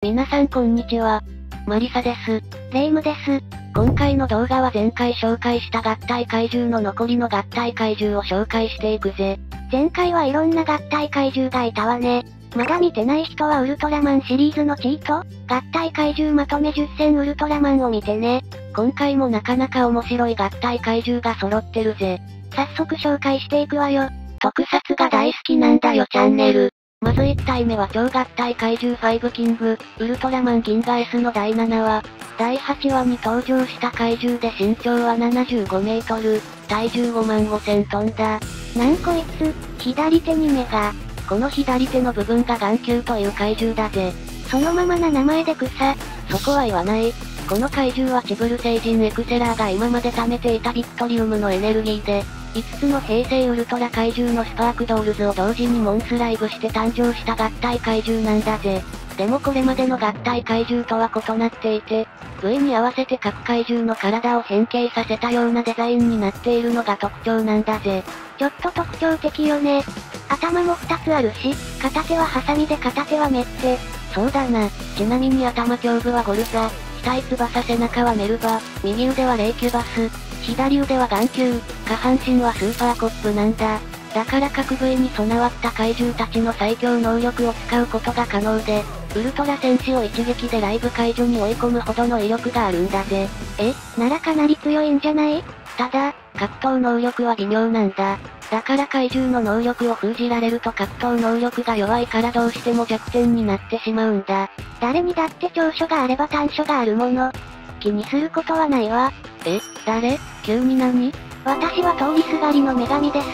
皆さんこんにちは。マリサです。レイムです。今回の動画は前回紹介した合体怪獣の残りの合体怪獣を紹介していくぜ。前回はいろんな合体怪獣がいたわね。まだ見てない人はウルトラマンシリーズのチート、合体怪獣まとめ10選ウルトラマンを見てね。今回もなかなか面白い合体怪獣が揃ってるぜ。早速紹介していくわよ。特撮が大好きなんだよチャンネル。まず1体目は超合体怪獣5キング、ウルトラマンギンガ S の第7話。第8話に登場した怪獣で身長は75メートル、体重5万5000トンだ。なんこいつ、左手に目が。この左手の部分が眼球という怪獣だぜ。そのままな名前で草。そこは言わない。この怪獣はチブル星人エクセラーが今まで貯めていたビクトリウムのエネルギーで、5つの平成ウルトラ怪獣のスパークドールズを同時にモンスライブして誕生した合体怪獣なんだぜ。でもこれまでの合体怪獣とは異なっていて、部位に合わせて各怪獣の体を変形させたようなデザインになっているのが特徴なんだぜ。ちょっと特徴的よね。頭も2つあるし、片手はハサミで片手はメッテ。そうだな。ちなみに頭胸部はゴルザ、額翼背中はメルバ、右腕はレイキュバス、左腕は眼球、下半身はスーパーコップなんだ。だから各部位に備わった怪獣たちの最強能力を使うことが可能で、ウルトラ戦士を一撃でライブ解除に追い込むほどの威力があるんだぜ。ならかなり強いんじゃない？ただ、格闘能力は微妙なんだ。だから怪獣の能力を封じられると格闘能力が弱いからどうしても弱点になってしまうんだ。誰にだって長所があれば短所があるもの。気にすることはないわ。誰？急に何？私は通りすがりの女神です。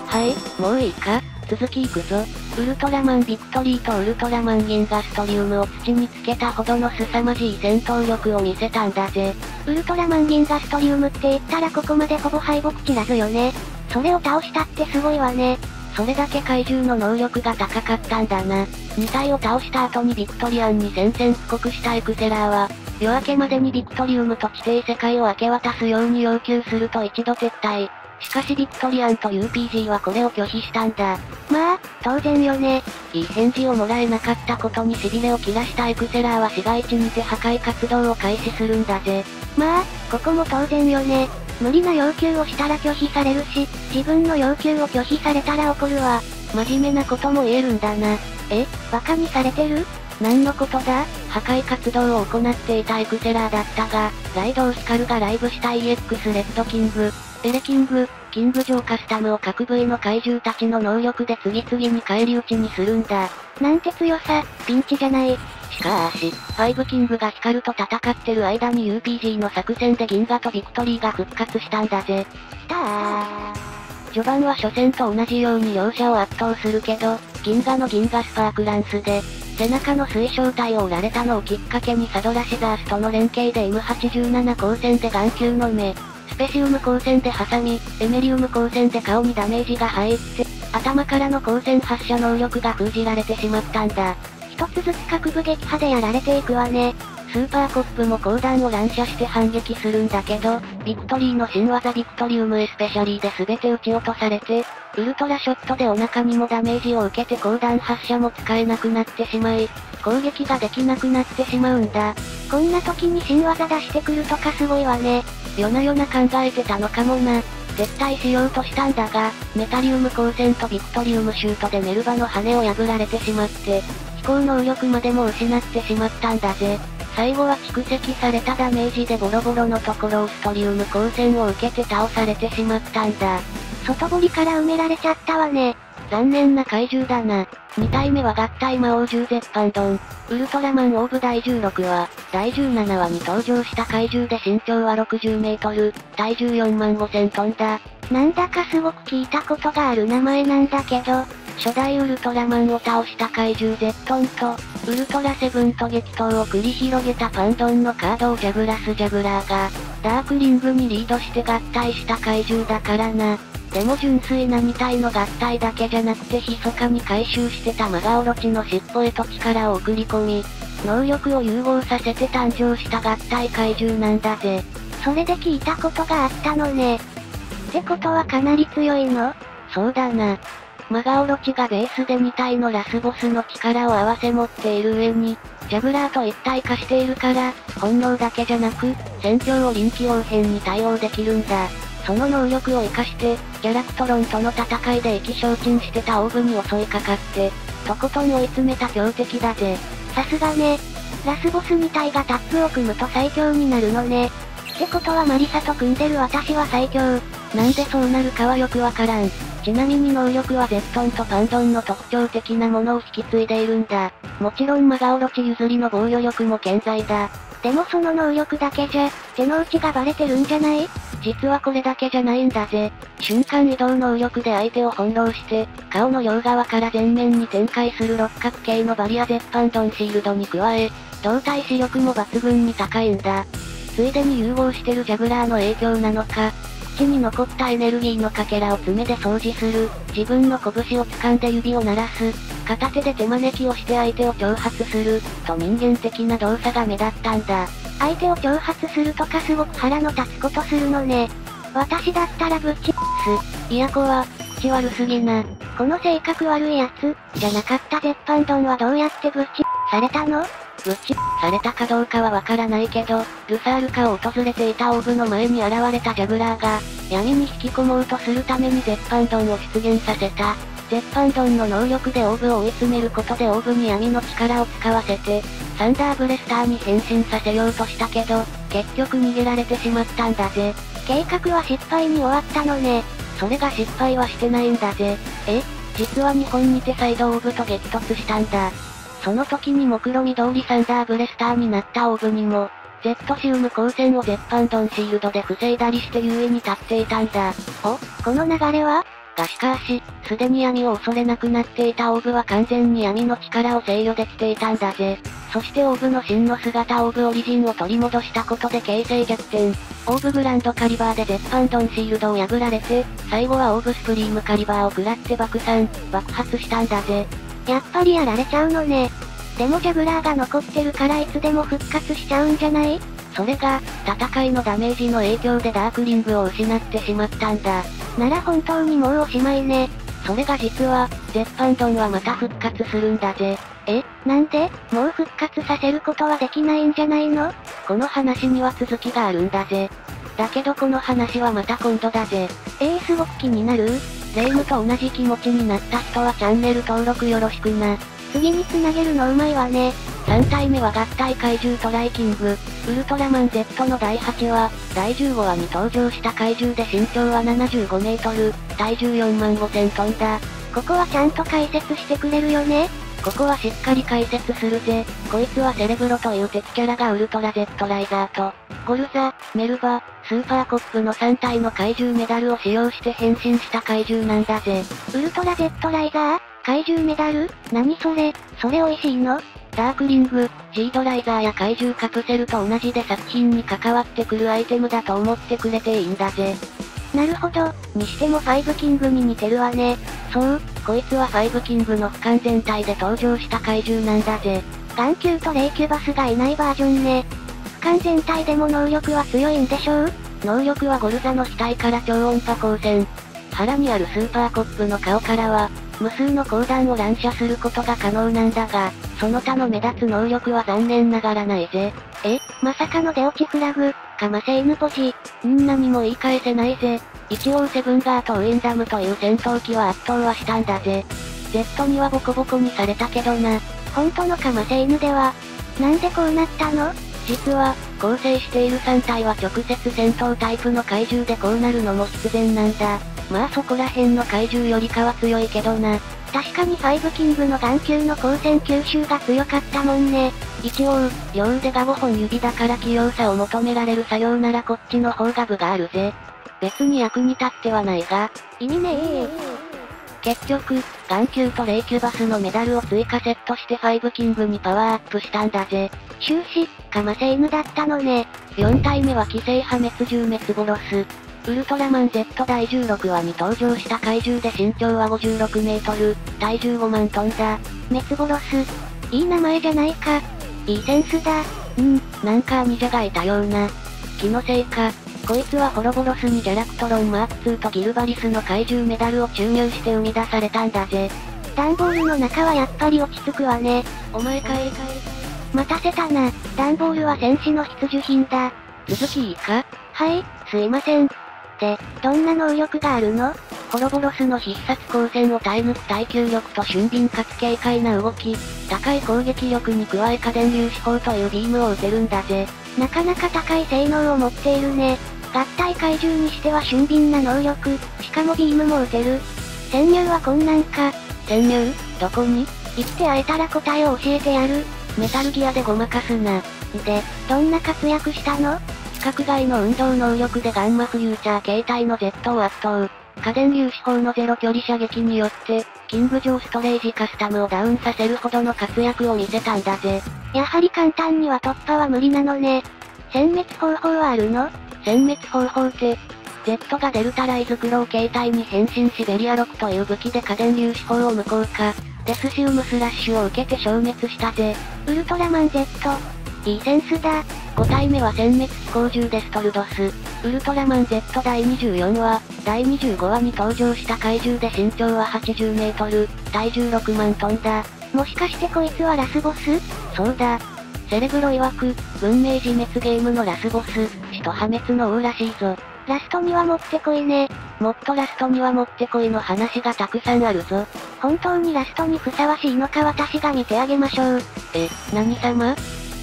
はい、もういいか？続きいくぞ。ウルトラマンビクトリーとウルトラマンギンガストリウムを土につけたほどの凄まじい戦闘力を見せたんだぜ。ウルトラマンギンガストリウムって言ったらここまでほぼ敗北知らずよね。それを倒したってすごいわね。それだけ怪獣の能力が高かったんだな。2体を倒した後にビクトリアンに宣戦布告したエクセラーは、夜明けまでにビクトリウムと地底世界を明け渡すように要求すると一度撤退。しかしビクトリアンと UPG はこれを拒否したんだ。まあ、当然よね。いい返事をもらえなかったことに痺れを切らしたエクセラーは市街地にて破壊活動を開始するんだぜ。まあ、ここも当然よね。無理な要求をしたら拒否されるし、自分の要求を拒否されたら怒るわ。真面目なことも言えるんだな。バカにされてる？何のことだ？破壊活動を行っていたエクセラーだったが、ライドウスカルがライブした EX レッドキング、エレキング、キングジョーカスタムを各部位の怪獣たちの能力で次々に返り討ちにするんだ。なんて強さ、ピンチじゃない。しかし、5キングがヒカルと戦ってる間に UPG の作戦でギンガとビクトリーが復活したんだぜ。序盤は初戦と同じように両者を圧倒するけど、ギンガのギンガスパークランスで、背中の水晶体を折られたのをきっかけにサドラシザースとの連携で M87 光線で眼球の目、スペシウム光線でハサミ、エメリウム光線で顔にダメージが入って、頭からの光線発射能力が封じられてしまったんだ。一つずつ各部撃破でやられていくわね。スーパーコップも光弾を乱射して反撃するんだけど、ビクトリーの新技ビクトリウムエスペシャリーで全て撃ち落とされて、ウルトラショットでお腹にもダメージを受けて光弾発射も使えなくなってしまい、攻撃ができなくなってしまうんだ。こんな時に新技出してくるとかすごいわね。夜な夜な考えてたのかもな。絶対しようとしたんだが、メタリウム光線とビクトリウムシュートでメルバの羽を破られてしまって、飛行能力までも失ってしまったんだぜ。最後は蓄積されたダメージでボロボロのところをストリウム光線を受けて倒されてしまったんだ。外堀から埋められちゃったわね。残念な怪獣だな。2体目は合体魔王10絶版ドン。ウルトラマンオーブ第16話、第17話に登場した怪獣で身長は60メートル、体重4万5000トンだ。なんだかすごく聞いたことがある名前なんだけど、初代ウルトラマンを倒した怪獣ゼットンと、ウルトラセブンと激闘を繰り広げたパンドンのカードをジャグラス・ジャグラーが、ダークリングにリードして合体した怪獣だからな。でも純粋な2体の合体だけじゃなくて密かに回収してたマガオロチの尻尾へと力を送り込み、能力を融合させて誕生した合体怪獣なんだぜ。それで聞いたことがあったのね。ってことはかなり強いの？そうだな。マガオロチがベースで2体のラスボスの力を合わせ持っている上に、ジャグラーと一体化しているから、本能だけじゃなく、戦況を臨機応変に対応できるんだ。その能力を活かして、ギャラクトロンとの戦いで意気消沈してたオーブに襲いかかって、とことん追い詰めた強敵だぜ。さすがね。ラスボス2体がタッグを組むと最強になるのね。ってことはマリサと組んでる私は最強。なんでそうなるかはよくわからん。ちなみに能力はゼットンとパンドンの特徴的なものを引き継いでいるんだ。もちろんマガオロチ譲りの防御力も健在だ。でもその能力だけじゃ、手の内がバレてるんじゃない？実はこれだけじゃないんだぜ。瞬間移動能力で相手を翻弄して、顔の両側から前面に展開する六角形のバリア絶版ドンシールドに加え、動体視力も抜群に高いんだ。ついでに融合してるジャグラーの影響なのか、口に残ったエネルギーのかけらを爪で掃除する、自分の拳を掴んで指を鳴らす、片手で手招きをして相手を挑発する、と人間的な動作が目立ったんだ。相手を挑発するとかすごく腹の立つことするのね。私だったらぶっちいや子は、口悪すぎな。この性格悪いやつ、じゃなかった絶版ドンはどうやってぶっちされたの？ぶっちされたかどうかはわからないけど、ルサールカを訪れていたオーブの前に現れたジャグラーが、闇に引き込もうとするために絶版ドンを出現させた。絶版ドンの能力でオーブを追い詰めることでオーブに闇の力を使わせて、サンダーブレスターに変身させようとしたけど、結局逃げられてしまったんだぜ。計画は失敗に終わったのね。それが失敗はしてないんだぜ。実は日本にて再度オーブと激突したんだ。その時に目論見通りサンダーブレスターになったオーブにも、Z シウム光線を絶版ドンシールドで防いだりして優位に立っていたんだ。この流れは？しかし、すでに闇を恐れなくなっていたオーブは完全に闇の力を制御できていたんだぜ。そしてオーブの真の姿オーブオリジンを取り戻したことで形勢逆転。オーブグランドカリバーで絶版ドンシールドを破られて、最後はオーブスプリームカリバーを食らって爆発したんだぜ。やっぱりやられちゃうのね。でもジャグラーが残ってるからいつでも復活しちゃうんじゃない？それが、戦いのダメージの影響でダークリングを失ってしまったんだ。なら本当にもうおしまいね。それが実は、絶版ドンはまた復活するんだぜ。なんで？もう復活させることはできないんじゃないの？話には続きがあるんだぜ。だけどこの話はまた今度だぜ。すごく気になる？霊夢と同じ気持ちになった人はチャンネル登録よろしくな。次に繋げるのうまいわね。3体目は合体怪獣トライキング、ウルトラマン Z の第8話、第15話に登場した怪獣で身長は75メートル、体重4万5000トンだ。ここはちゃんと解説してくれるよね？ここはしっかり解説するぜ。こいつはセレブロという敵キャラがウルトラ Z ライザーと、ゴルザ、メルバ、スーパーコップの3体の怪獣メダルを使用して変身した怪獣なんだぜ。ウルトラ Z ライザー？怪獣メダル？何それ？それ美味しいの？ダークリング、ジードライザーや怪獣カプセルと同じで作品に関わってくるアイテムだと思ってくれていいんだぜ。なるほど。にしてもファイブキングに似てるわね。そう、こいつはファイブキングの不完全体で登場した怪獣なんだぜ。眼球と霊キュバスがいないバージョンね。不完全体でも能力は強いんでしょう？能力はゴルザの額から超音波光線。腹にあるスーパーコップの顔からは、無数の光弾を乱射することが可能なんだが、その他の目立つ能力は残念ながらないぜ。まさかの出落ちフラグ、かませ犬ポジ。何も言い返せないぜ。一応セブンガーとウィンダムという戦闘機は圧倒はしたんだぜ。Z にはボコボコにされたけどな。本当のかませ犬では、なんでこうなったの？実は、構成している3体は直接戦闘タイプの怪獣でこうなるのも必然なんだ。まあそこら辺の怪獣よりかは強いけどな。確かにファイブキングの眼球の光線吸収が強かったもんね。一応、両腕が5本指だから器用さを求められる作業ならこっちの方が分があるぜ。別に役に立ってはないが、意味ねえ。結局、眼球と霊キュバスのメダルを追加セットしてファイブキングにパワーアップしたんだぜ。終始、かませ犬だったのね。4体目は寄生破滅獣滅ボロス。ウルトラマン Z 第16話に登場した怪獣で身長は56メートル、体重5万トンだ。滅ボロス。いい名前じゃないか。いいセンスだ。なんかニジャがいたような。気のせいか。こいつはホロボロスにジャラクトロンマーク2とギルバリスの怪獣メダルを注入して生み出されたんだぜ。段ボールの中はやっぱり落ち着くわね。お前かい。待たせたな。段ボールは戦士の必需品だ。続きいいか？はい、すいません。で、どんな能力があるの？ホロボロスの必殺光線を耐え抜く耐久力と俊敏かつ軽快な動き、高い攻撃力に加え家電粒子砲というビームを撃てるんだぜ。なかなか高い性能を持っているね。合体怪獣にしては俊敏な能力、しかもビームも撃てる。潜入は困難か。潜入？どこに？生きて会えたら答えを教えてやる。メタルギアでごまかすな。で、どんな活躍したの？規格外の運動能力でガンマフューチャー形態の Z を圧倒。家電粒子砲のゼロ距離射撃によって、キングジョーストレージカスタムをダウンさせるほどの活躍を見せたんだぜ。やはり簡単には突破は無理なのね。殲滅方法はあるの？殲滅方法って、Z がデルタライズクロー形態に変身しベリアロックという武器で家電粒子砲を無効化、デスシウムスラッシュを受けて消滅したぜ。ウルトラマン Z。いいセンスだ。5体目は殲滅飛行銃デストルドス。ウルトラマン Z 第24話、第25話に登場した怪獣で身長は80メートル、体重6万トンだ。もしかしてこいつはラスボス？そうだ。セレブロ曰く、文明自滅ゲームのラスボス、死と破滅の王らしいぞ。ラストにはもってこいね。もっとラストにはもってこいの話がたくさんあるぞ。本当にラストにふさわしいのか私が見てあげましょう。何様？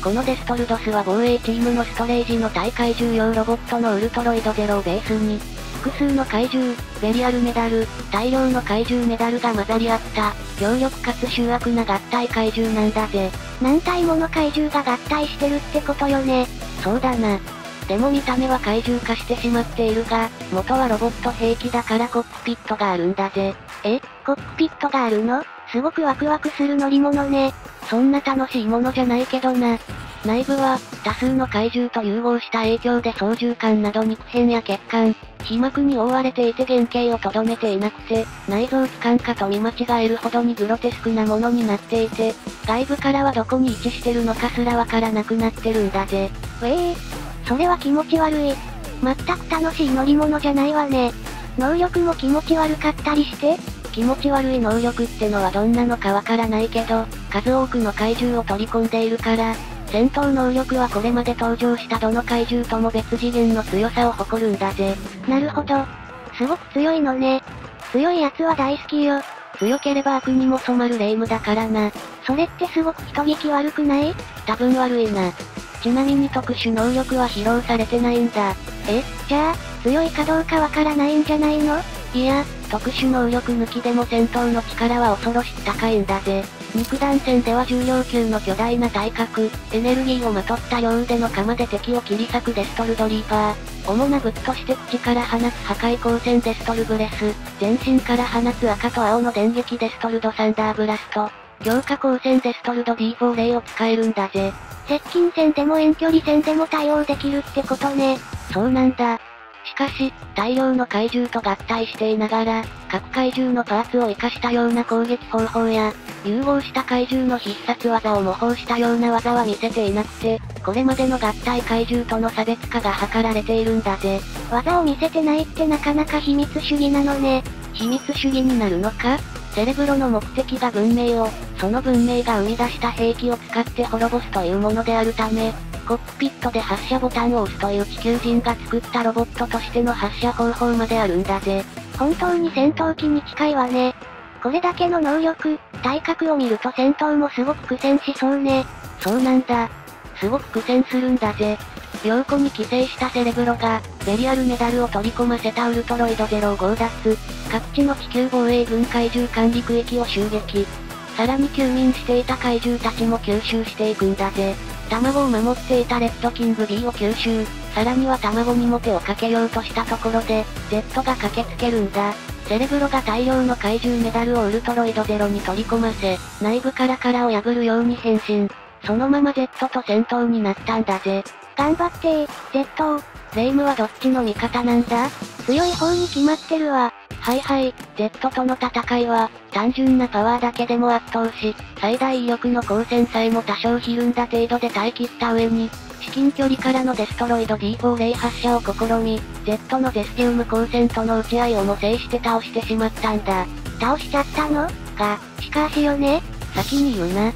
このデストルドスは防衛チームのストレージの対怪獣用ロボットのウルトロイドゼロをベースに、複数の怪獣、ベリアルメダル、大量の怪獣メダルが混ざり合った、強力かつ醜悪な合体怪獣なんだぜ。何体もの怪獣が合体してるってことよね。そうだな。でも見た目は怪獣化してしまっているが、元はロボット兵器だからコックピットがあるんだぜ。コックピットがあるの？すごくワクワクする乗り物ね。そんな楽しいものじゃないけどな。内部は、多数の怪獣と融合した影響で操縦桿など肉片や血管、皮膜に覆われていて原型をとどめていなくて、内臓器官かと見間違えるほどにグロテスクなものになっていて、外部からはどこに位置してるのかすらわからなくなってるんだぜ。それは気持ち悪い。全く楽しい乗り物じゃないわね。能力も気持ち悪かったりして？気持ち悪い能力ってのはどんなのかわからないけど、数多くの怪獣を取り込んでいるから、戦闘能力はこれまで登場したどの怪獣とも別次元の強さを誇るんだぜ。なるほど。すごく強いのね。強いやつは大好きよ。強ければ悪にも染まる霊夢だからな。それってすごく人聞き悪くない？多分悪いな。ちなみに特殊能力は披露されてないんだ。じゃあ、強いかどうかわからないんじゃないの？いや、特殊能力抜きでも戦闘の力は恐ろしく高いんだぜ。肉弾戦では重量級の巨大な体格、エネルギーをまとった両腕の鎌で敵を切り裂くデストルドリーパー。主な武器として口から放つ破壊光線デストルブレス、全身から放つ赤と青の電撃デストルドサンダーブラスト、強化光線デストルド D4 レイを使えるんだぜ。接近戦でも遠距離戦でも対応できるってことね。そうなんだ。しかし、大量の怪獣と合体していながら、各怪獣のパーツを活かしたような攻撃方法や、融合した怪獣の必殺技を模倣したような技は見せていなくて、これまでの合体怪獣との差別化が図られているんだぜ。技を見せてないってなかなか秘密主義なのね。秘密主義になるのか？セレブロの目的が文明を、その文明が生み出した兵器を使って滅ぼすというものであるため、コックピットで発射ボタンを押すという地球人が作ったロボットとしての発射方法まであるんだぜ。本当に戦闘機に近いわね。これだけの能力、体格を見ると戦闘もすごく苦戦しそうね。そうなんだ。すごく苦戦するんだぜ。良子に寄生したセレブロが、ベリアルメダルを取り込ませたウルトロイドゼロを強奪、各地の地球防衛軍怪獣管理区域を襲撃。さらに休眠していた怪獣たちも吸収していくんだぜ。卵を守っていたレッドキング B を吸収、さらには卵にも手をかけようとしたところで、Z が駆けつけるんだ。セレブロが大量の怪獣メダルをウルトロイドゼロに取り込ませ、内部から殻を破るように変身。そのまま Z と戦闘になったんだぜ。頑張ってZ。霊夢はどっちの味方なんだ？強い方に決まってるわ。Z との戦いは、単純なパワーだけでも圧倒し、最大威力の光線さえも多少ひるんだ程度で耐え切った上に、至近距離からのデストロイド D4 発射を試み、Z のゼスティウム光線との撃ち合いをも制して倒してしまったんだ。倒しちゃったの？しかしよね。先に言うな。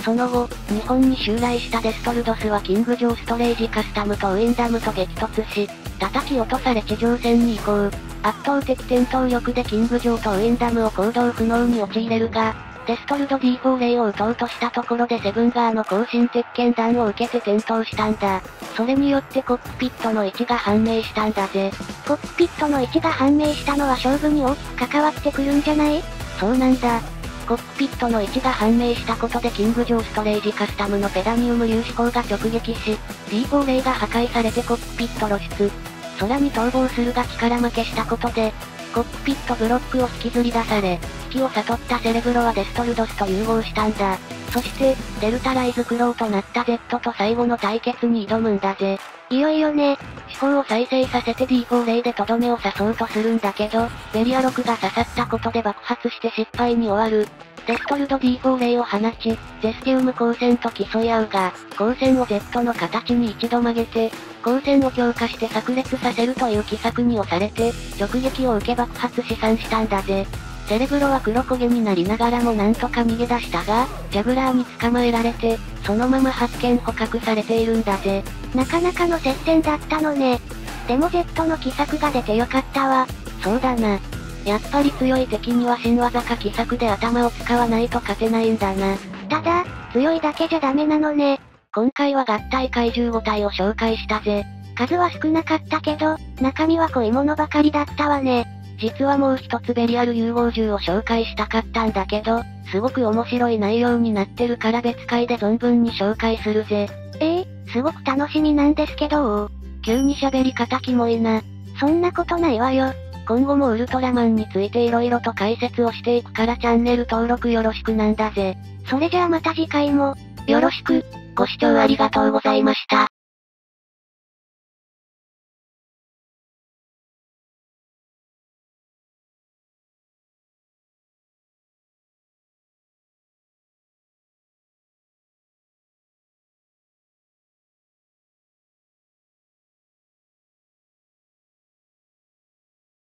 その後、日本に襲来したデストルドスはキングジョーストレージカスタムとウィンダムと激突し、叩き落とされ地上戦に移行。圧倒的戦闘力でキングジョーとウィンダムを行動不能に陥れるが、デストルド D4 レイを撃とうとしたところでセブンガーの更新鉄拳弾を受けて転倒したんだ。それによってコックピットの位置が判明したんだぜ。コックピットの位置が判明したのは勝負に大きく関わってくるんじゃない？そうなんだ。コックピットの位置が判明したことでキングジョーストレージカスタムのペダニウム粒子砲が直撃し、D4 レイが破壊されてコックピット露出。空に逃亡するが力負けしたことで、コックピットブロックを引きずり出され、危機を悟ったセレブロはデストルドスと融合したんだ。そして、デルタライズクローとなった Z と最後の対決に挑むんだぜ。いよいよね。思考を再生させて D4 レイでとどめを刺そうとするんだけど、ベリア6が刺さったことで爆発して失敗に終わる。デストルド D4 レイを放ち、ゼスティウム光線と競い合うが、光線を Z の形に一度曲げて、光線を強化して炸裂させるという奇策に押されて、直撃を受け爆発死産したんだぜ。セレブロは黒焦げになりながらもなんとか逃げ出したが、ジャグラーに捕まえられて、そのまま発見捕獲されているんだぜ。なかなかの接戦だったのね。でも Z の奇策が出てよかったわ。そうだな。やっぱり強い敵には新技か奇策で頭を使わないと勝てないんだな。ただ、強いだけじゃダメなのね。今回は合体怪獣5体を紹介したぜ。数は少なかったけど、中身は濃いものばかりだったわね。実はもう一つベリアル融合銃を紹介したかったんだけど、すごく面白い内容になってるから別回で存分に紹介するぜ。すごく楽しみなんですけど急に喋り方キモいな。そんなことないわよ。今後もウルトラマンについて色々と解説をしていくからチャンネル登録よろしくなんだぜ。それじゃあまた次回も、よろしく。ご視聴ありがとうございました。